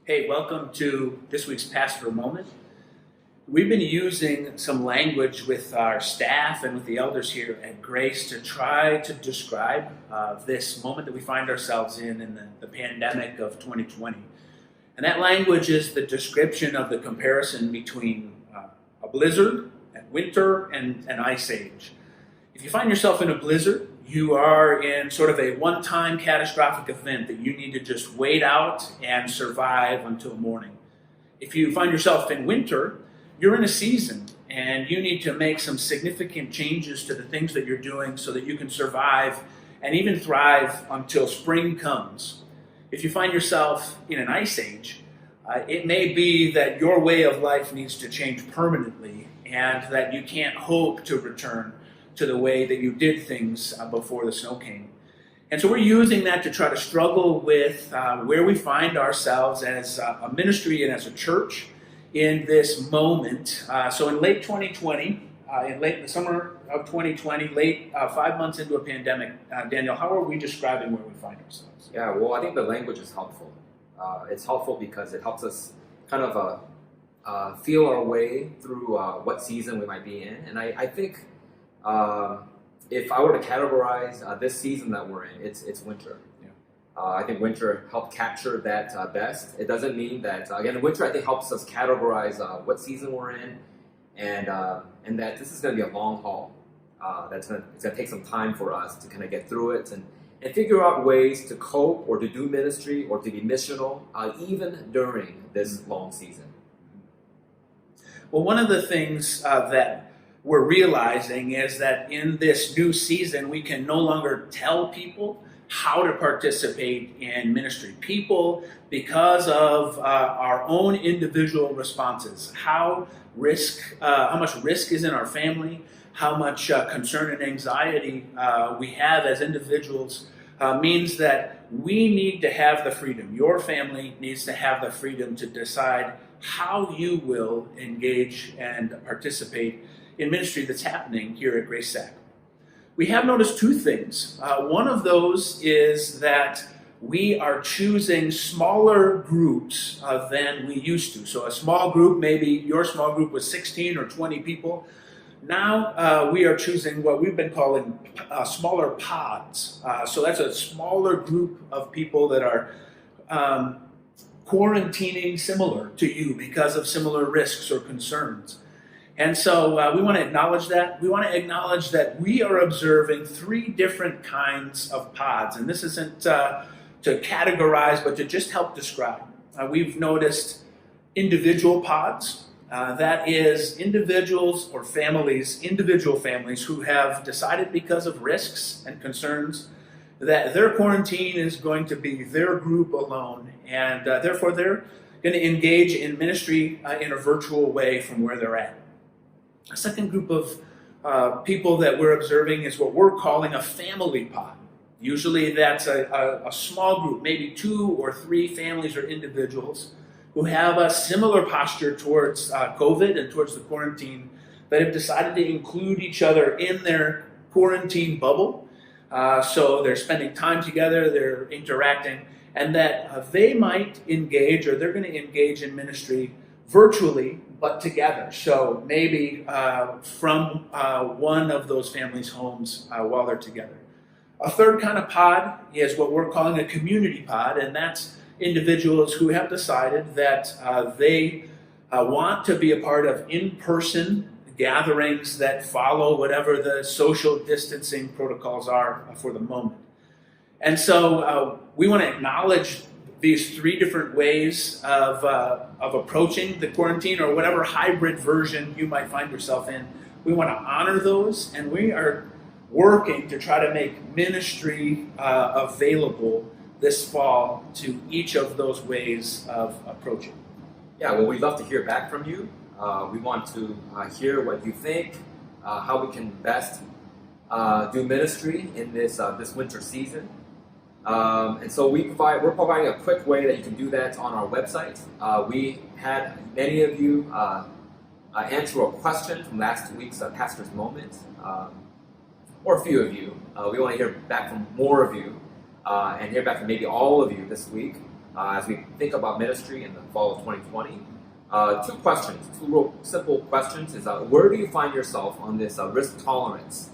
Hey, welcome to this week's Pastoral Moment. We've been using some language with our staff and with the elders here at Grace to try to describe this moment that we find ourselves in the pandemic of 2020. And that language is the description of the comparison between a blizzard, and winter, and an ice age. If you find yourself in a blizzard, you are in sort of a one-time catastrophic event that you need to just wait out and survive until morning. If you find yourself in winter, you're in a season and you need to make some significant changes to the things that you're doing so that you can survive and even thrive until spring comes. If you find yourself in an ice age, it may be that your way of life needs to change permanently and that you can't hope to return to the way that you did things before the snow came. And so we're using that to try to struggle with where we find ourselves as a ministry and as a church in this moment. So in late 2020, in the summer of 2020, 5 months into a pandemic, Daniel, how are we describing where we find ourselves? Yeah, well, I think the language is helpful. It's helpful because it helps us kind of feel our way through what season we might be in. And I think if I were to categorize this season that we're in, it's winter. Yeah. I think winter helped capture that best. It doesn't mean that, again, winter I think helps us categorize what season we're in and that this is going to be a long haul. It's going to take some time for us to kind of get through it and figure out ways to cope or to do ministry or to be missional even during this long season. Well, one of the things that we're realizing is that in this new season, we can no longer tell people how to participate in ministry. People, because of our own individual responses, how much risk is in our family, how much concern and anxiety we have as individuals, means that we need to have the freedom. Your family needs to have the freedom to decide how you will engage and participate in ministry that's happening here at Grace Sac. We have noticed two things. One of those is that we are choosing smaller groups than we used to. So a small group, maybe your small group was 16 or 20 people. Now we are choosing what we've been calling smaller pods. So that's a smaller group of people that are quarantining similar to you because of similar risks or concerns. And so we want to acknowledge that. We want to acknowledge that we are observing three different kinds of pods. And this isn't to categorize, but to just help describe. We've noticed individual pods. That is individuals or families, individual families who have decided because of risks and concerns that their quarantine is going to be their group alone. And therefore, they're going to engage in ministry in a virtual way from where they're at. A second group of people that we're observing is what we're calling a family pod. Usually that's a small group, maybe 2 or 3 families or individuals who have a similar posture towards COVID and towards the quarantine that have decided to include each other in their quarantine bubble. So they're spending time together, they're interacting, and that they might engage or they're going to engage in ministry virtually, but together. So maybe from one of those families' homes while they're together. A third kind of pod is what we're calling a community pod, and that's individuals who have decided that they want to be a part of in-person gatherings that follow whatever the social distancing protocols are for the moment. And so we want to acknowledge these 3 different ways of approaching the quarantine or whatever hybrid version you might find yourself in. We want to honor those, and we are working to try to make ministry available this fall to each of those ways of approaching. Yeah, well, we'd love to hear back from you. We want to hear what you think, how we can best do ministry in this winter season. And so we're providing a quick way that you can do that on our website. We had many of you answer a question from last week's Pastor's Moment, or a few of you. We want to hear back from more of you and hear back from maybe all of you this week. as we think about ministry in the fall of 2020. Two questions, two real simple questions is where do you find yourself on this risk tolerance?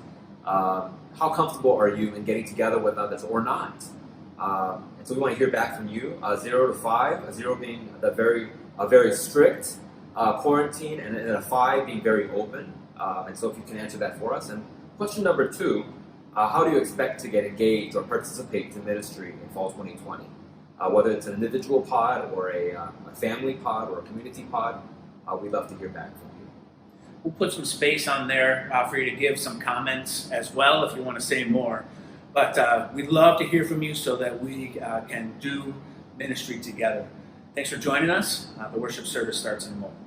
How comfortable are you in getting together with others or not? And so we want to hear back from you, 0 to 5, 0 being a very strict quarantine, and then a 5 being very open. And so if you can answer that for us. And question number 2, how do you expect to get engaged or participate in ministry in fall 2020? Whether it's an individual pod or a family pod or a community pod, we'd love to hear back from you. We'll put some space on there for you to give some comments as well if you want to say more. But we'd love to hear from you so that we can do ministry together. Thanks for joining us. The worship service starts in a moment.